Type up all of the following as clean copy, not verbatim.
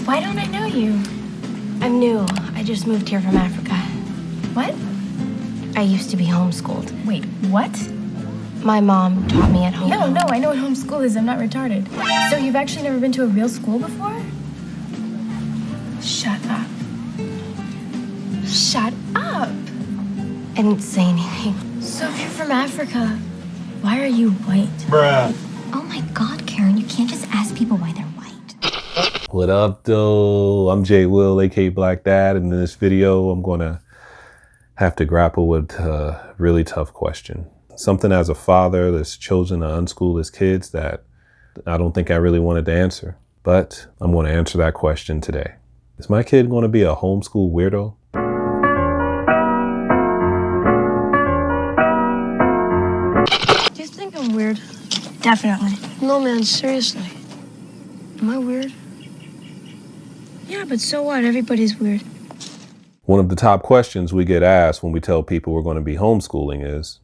Why don't I know you? I'm new. I just moved here from Africa. What? I used to be homeschooled. Wait, what? My mom taught me at home. No, I know what homeschool is. I'm not retarded. So you've actually never been to a real school before? Shut up. Shut up. I didn't say anything. So if you're from Africa, why are you white? Bruh. Oh my God, Karen, you can't just ask people why they're white. What up, though? I'm Jay Will, aka BlackDad, and in this video, I'm gonna have to grapple with a really tough question. Something as a father that's chosen to unschool his kids that I don't think I really wanted to answer, but I'm gonna answer that question today. Is my kid gonna be a homeschool weirdo? Do you think I'm weird? Definitely. No, man, seriously. Am I weird? Yeah, but so what? Everybody's weird. One of the top questions we get asked when we tell people we're going to be homeschooling is,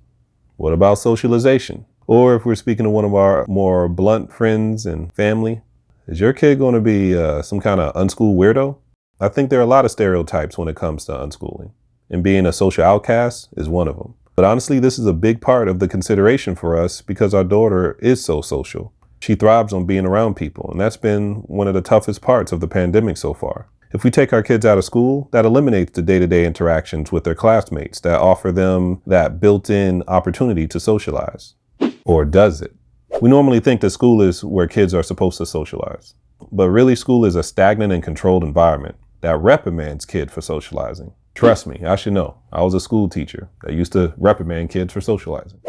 what about socialization? Or if we're speaking to one of our more blunt friends and family, is your kid going to be some kind of unschool weirdo? I think there are a lot of stereotypes when it comes to unschooling, and being a social outcast is one of them. But honestly, this is a big part of the consideration for us because our daughter is so social. She thrives on being around people, and that's been one of the toughest parts of the pandemic so far. If we take our kids out of school, that eliminates the day-to-day interactions with their classmates that offer them that built-in opportunity to socialize. Or does it? We normally think that school is where kids are supposed to socialize. But really, school is a stagnant and controlled environment that reprimands kids for socializing. Trust me, I should know. I was a school teacher that used to reprimand kids for socializing.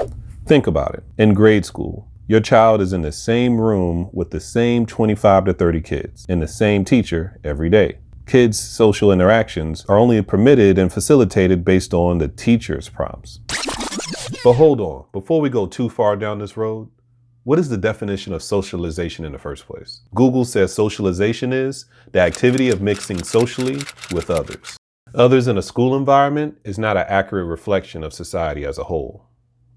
Think about it. In grade school, your child is in the same room with the same 25 to 30 kids and the same teacher every day. Kids' social interactions are only permitted and facilitated based on the teacher's prompts. But hold on, before we go too far down this road, what is the definition of socialization in the first place? Google says socialization is the activity of mixing socially with others. Others in a school environment is not an accurate reflection of society as a whole.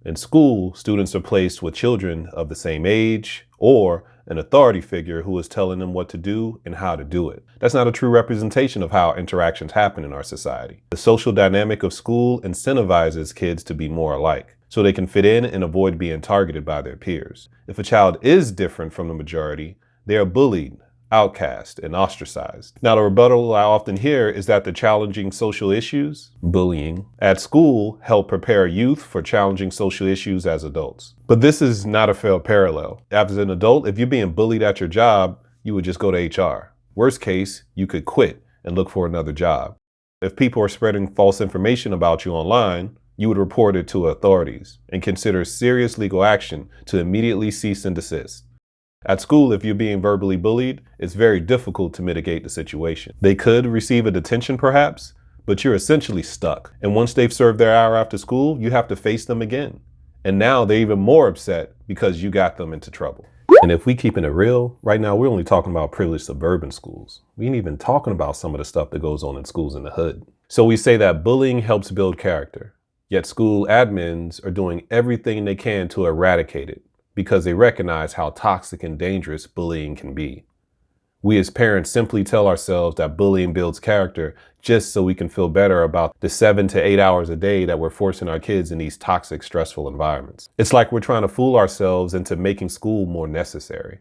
In school, students are placed with children of the same age or an authority figure who is telling them what to do and how to do it. That's not a true representation of how interactions happen in our society. The social dynamic of school incentivizes kids to be more alike, so they can fit in and avoid being targeted by their peers. If a child is different from the majority, they are bullied, outcast, and ostracized. Now, the rebuttal I often hear is that the challenging social issues, bullying, at school help prepare youth for challenging social issues as adults. But this is not a fair parallel. As an adult, if you're being bullied at your job, you would just go to HR. Worst case, you could quit and look for another job. If people are spreading false information about you online, you would report it to authorities and consider serious legal action to immediately cease and desist. At school, if you're being verbally bullied, it's very difficult to mitigate the situation. They could receive a detention perhaps, but you're essentially stuck. And once they've served their hour after school, you have to face them again. And now they're even more upset because you got them into trouble. And if we keeping it real, right now we're only talking about privileged suburban schools. We ain't even talking about some of the stuff that goes on in schools in the hood. So we say that bullying helps build character, yet school admins are doing everything they can to eradicate it, because they recognize how toxic and dangerous bullying can be. We as parents simply tell ourselves that bullying builds character just so we can feel better about the 7 to 8 hours a day that we're forcing our kids in these toxic, stressful environments. It's like we're trying to fool ourselves into making school more necessary.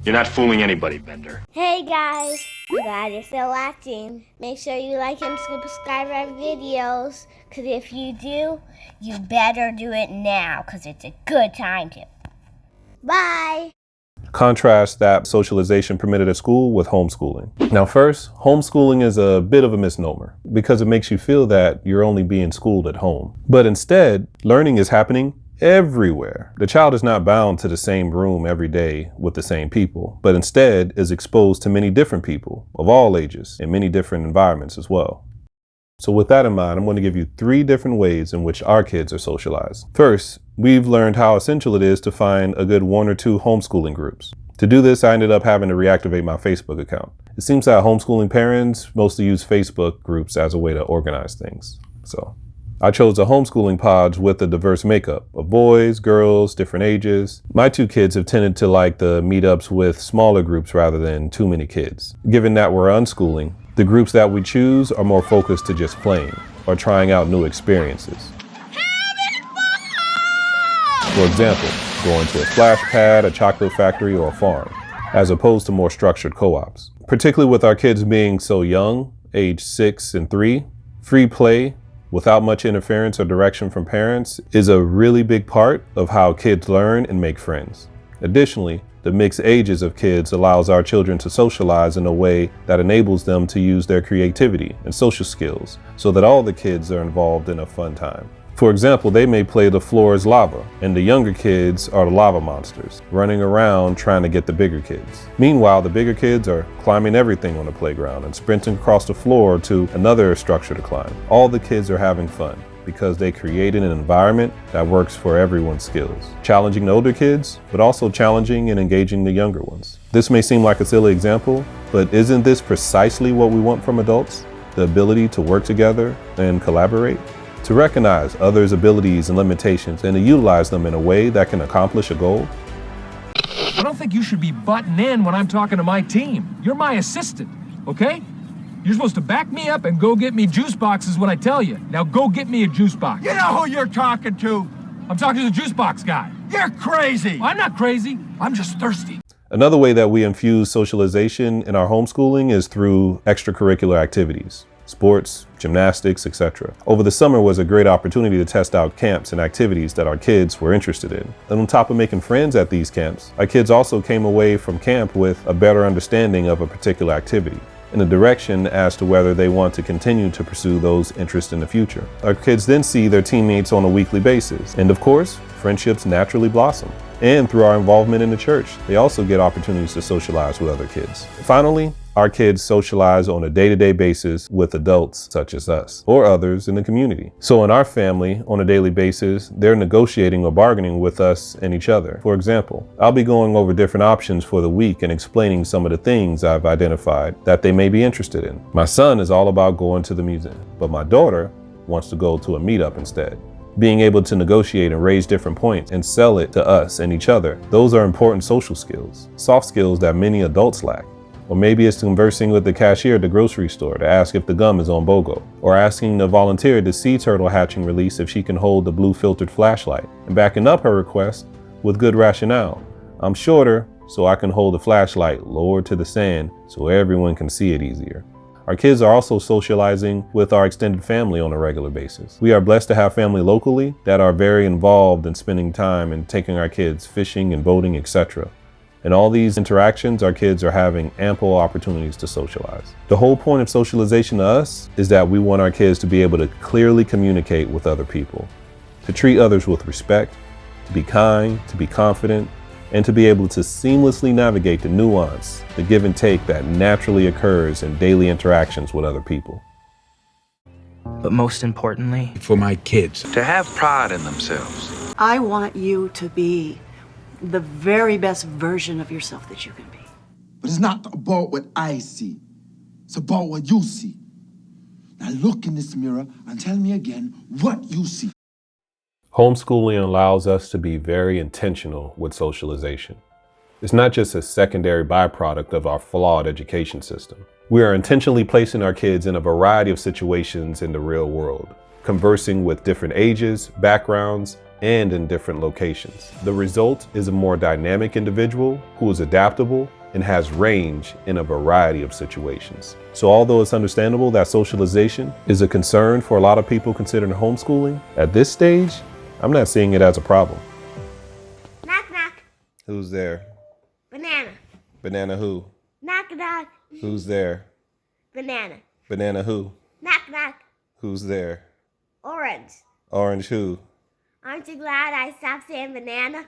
You're not fooling anybody, Bender. Hey guys, glad you're still watching. Make sure you like and subscribe our videos, because if you do, you better do it now, because it's a good time to. Bye! Contrast that socialization permitted at school with homeschooling. Now first, homeschooling is a bit of a misnomer because it makes you feel that you're only being schooled at home. But instead, learning is happening everywhere. The child is not bound to the same room every day with the same people, but instead is exposed to many different people of all ages in many different environments as well. So with that in mind, I'm going to give you 3 different ways in which our kids are socialized. First, we've learned how essential it is to find a good 1 or 2 homeschooling groups. To do this, I ended up having to reactivate my Facebook account. It seems that homeschooling parents mostly use Facebook groups as a way to organize things. So I chose a homeschooling pods with a diverse makeup of boys, girls, different ages. My 2 kids have tended to like the meetups with smaller groups rather than too many kids. Given that we're unschooling, the groups that we choose are more focused to just playing or trying out new experiences. For example, going to a splash pad, a chocolate factory, or a farm, as opposed to more structured co-ops. Particularly with our kids being so young, age 6 and 3, free play without much interference or direction from parents is a really big part of how kids learn and make friends. Additionally, the mixed ages of kids allows our children to socialize in a way that enables them to use their creativity and social skills so that all the kids are involved in a fun time. For example, they may play the floor is lava, and the younger kids are the lava monsters, running around trying to get the bigger kids. Meanwhile, the bigger kids are climbing everything on the playground and sprinting across the floor to another structure to climb. All the kids are having fun because they created an environment that works for everyone's skills, challenging the older kids, but also challenging and engaging the younger ones. This may seem like a silly example, but isn't this precisely what we want from adults? The ability to work together and collaborate? To recognize others' abilities and limitations and to utilize them in a way that can accomplish a goal? I don't think you should be butting in when I'm talking to my team. You're my assistant, okay? You're supposed to back me up and go get me juice boxes when I tell you. Now go get me a juice box. You know who you're talking to? I'm talking to the juice box guy. You're crazy. I'm not crazy. I'm just thirsty. Another way that we infuse socialization in our homeschooling is through extracurricular activities. Sports, gymnastics, etc. Over the summer was a great opportunity to test out camps and activities that our kids were interested in. And on top of making friends at these camps, our kids also came away from camp with a better understanding of a particular activity and a direction as to whether they want to continue to pursue those interests in the future. Our kids then see their teammates on a weekly basis. And of course, friendships naturally blossom. And through our involvement in the church, they also get opportunities to socialize with other kids. Finally, our kids socialize on a day-to-day basis with adults such as us or others in the community. So in our family, on a daily basis, they're negotiating or bargaining with us and each other. For example, I'll be going over different options for the week and explaining some of the things I've identified that they may be interested in. My son is all about going to the museum, but my daughter wants to go to a meetup instead. Being able to negotiate and raise different points and sell it to us and each other, those are important social skills, soft skills that many adults lack. Or maybe it's conversing with the cashier at the grocery store to ask if the gum is on BOGO, or asking the volunteer at the sea turtle hatching release if she can hold the blue filtered flashlight, and backing up her request with good rationale. I'm shorter, so I can hold the flashlight lower to the sand so everyone can see it easier. Our kids are also socializing with our extended family on a regular basis. We are blessed to have family locally that are very involved in spending time and taking our kids fishing and boating, etc. In all these interactions, our kids are having ample opportunities to socialize. The whole point of socialization to us is that we want our kids to be able to clearly communicate with other people, to treat others with respect, to be kind, to be confident, and to be able to seamlessly navigate the nuance, the give and take that naturally occurs in daily interactions with other people. But most importantly, For my kids. to have pride in themselves. I want you to be the very best version of yourself that you can be. But it's not about what I see. It's about what you see. Now look in this mirror and tell me again what you see. Homeschooling allows us to be very intentional with socialization. It's not just a secondary byproduct of our flawed education system. We are intentionally placing our kids in a variety of situations in the real world, conversing with different ages, backgrounds, and in different locations. The result is a more dynamic individual who is adaptable and has range in a variety of situations. So although it's understandable that socialization is a concern for a lot of people considering homeschooling, at this stage, I'm not seeing it as a problem. Knock, knock. Who's there? Banana. Banana who? Knock, knock. Who's there? Banana. Banana who? Knock, knock. Who's there? Orange. Orange who? Aren't you glad I stopped saying banana?